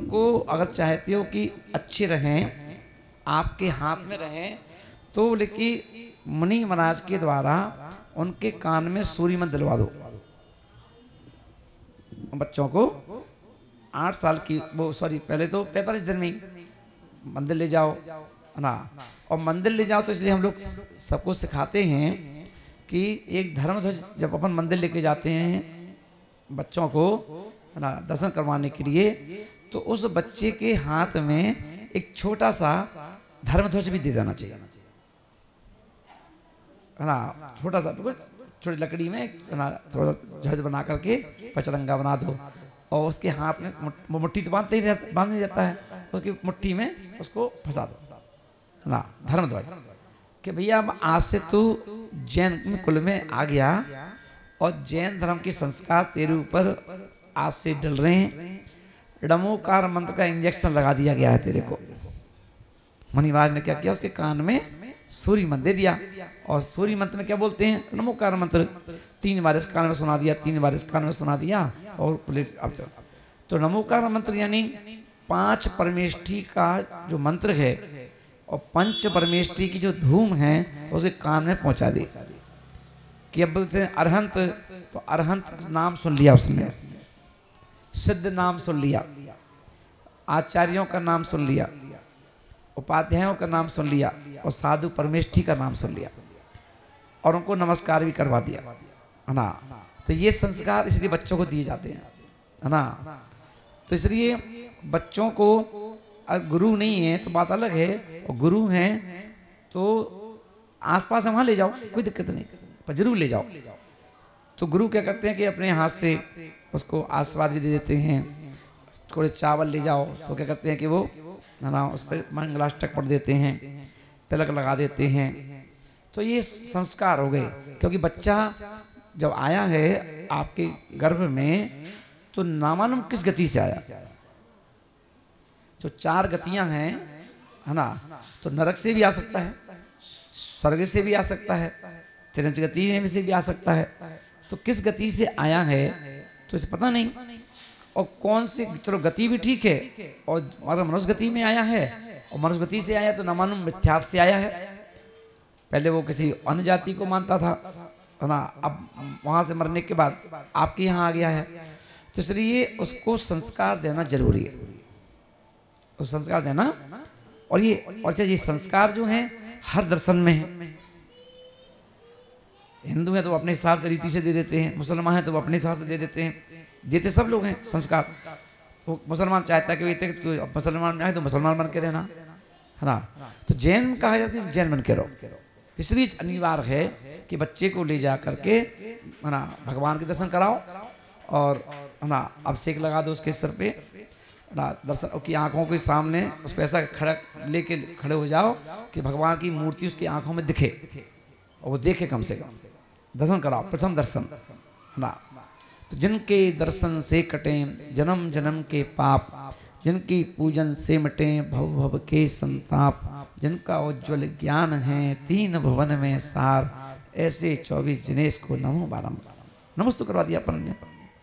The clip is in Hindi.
उनको अगर चाहते हो कि अच्छे रहें, आपके हाथ में रहें, तो बोले कि मुनि महाराज के द्वारा उनके कान में सूर्य मंत्र दिलवा दो। बच्चों को 8 साल की पहले तो 45 दिन में मंदिर ले जाओ ना, और मंदिर ले जाओ तो इसलिए हम लोग सबको सिखाते हैं कि एक धर्म ध्वज जब अपन मंदिर लेके जाते हैं बच्चों को ना दर्शन करवाने के लिए, तो उस बच्चे के हाथ में एक छोटा सा धर्म ध्वज भी दे देना चाहिए, है ना। छोटा सा छोटी लकड़ी में ना थोड़ा ध्वज बना करके पचरंगा बना दो, और उसके हाथ में मुट्ठी तो बांध नहीं जाता है, तो उसकी मुट्ठी में उसको फंसा दो ना, धर्म ध्वज। कि भैया आज से तू जैन कुल में आ गया और जैन धर्म के संस्कार तेरे ऊपर आज से डल रहे हैं। डमोकार मंत्र का इंजेक्शन लगा दिया गया है तेरे को। मुनि महाराज ने क्या किया, उसके कान में सूर्य मंत्र दे दिया, और सूर्य मंत्र में क्या बोलते हैं, नमोकार मंत्र 3 बार इस कान में सुना दिया, 3 बार इस कान में सुना दिया, और अब तो नमोकार मंत्र यानी 5 परमेष्ठी का जो मंत्र है और 5 परमेष्ठी की जो धूम है उसे कान में पहुंचा दी। कि अब बोलते हैं अरहंत, तो अरहंत नाम सुन लिया उसने, सिद्ध नाम सुन लिया, आचार्यों का नाम सुन लिया, उपाध्यायों का नाम सुन लिया, और साधु परमेष्ठी का नाम सुन लिया, और उनको नमस्कार भी करवा दिया, है ना। तो ये संस्कार इसलिए बच्चों को दिए जाते हैं, है ना। तो इसलिए बच्चों को गुरु नहीं है तो बात अलग है, और गुरु हैं तो आसपास वहाँ ले जाओ, कोई दिक्कत नहीं, पर जरूर ले जाओ। तो गुरु क्या करते हैं कि अपने हाथ से उसको आशीर्वाद भी दे देते हैं। थोड़े चावल ले जाओ तो क्या करते हैं कि वो है ना उस पर मंगलाष्टक पढ़ देते हैं, तिलक लगा देते हैं। तो ये संस्कार हो गए, क्योंकि बच्चा जब आया है आपके गर्भ में तो नामालूम किस गति से आया। जो 4 गतियां हैं, है ना, तो नरक से भी आ सकता है, स्वर्ग से भी आ सकता है, तिरंज गति में से भी आ सकता है। तो किस गति से आया है तो इसे पता नहीं, और कौन सी, चलो गति भी ठीक है, और अगर मनुष्य गति में आया है और मनुष्य गति से आया तो न मालूम मिथ्यात से आया है। पहले वो किसी अन्य जाति को मानता था, है ना, अब वहां से मरने के बाद आपके यहाँ आ गया है। तो इसलिए उसको संस्कार देना जरूरी है, उसको संस्कार देना। और ये संस्कार जो है हर दर्शन में है। हिंदू हैं तो अपने हिसाब से रीति से दे देते हैं, मुसलमान हैं तो वो अपने हिसाब से दे देते हैं, देते सब लोग हैं संस्कार। वो मुसलमान चाहता है कि मुसलमान में आए तो मुसलमान बन के रहना, है ना। तो जैन कहा जाता है जैन बन के रहो। इसलिए अनिवार्य है कि बच्चे को ले जा करके, है ना, भगवान के दर्शन कराओ, और है ना अभिषेक लगा दो उसके सिर पे, ना दर्शन की आंखों के सामने उसको ऐसा खड़ा लेके खड़े हो जाओ कि भगवान की मूर्ति उसकी आंखों में दिखे, और वो देखे कम से कम, दर्शन कराओ, प्रथम दर्शन, है ना। तो जिनके दर्शन से कटे जन्म जन्म के पाप, जिनकी पूजन से मिटे भव भव के संताप, जिनका उज्ज्वल ज्ञान है 3 भुवन में सार, ऐसे 24 जिनेश को नमो बारंबार। नमस्तु करवा दिया अपन ने।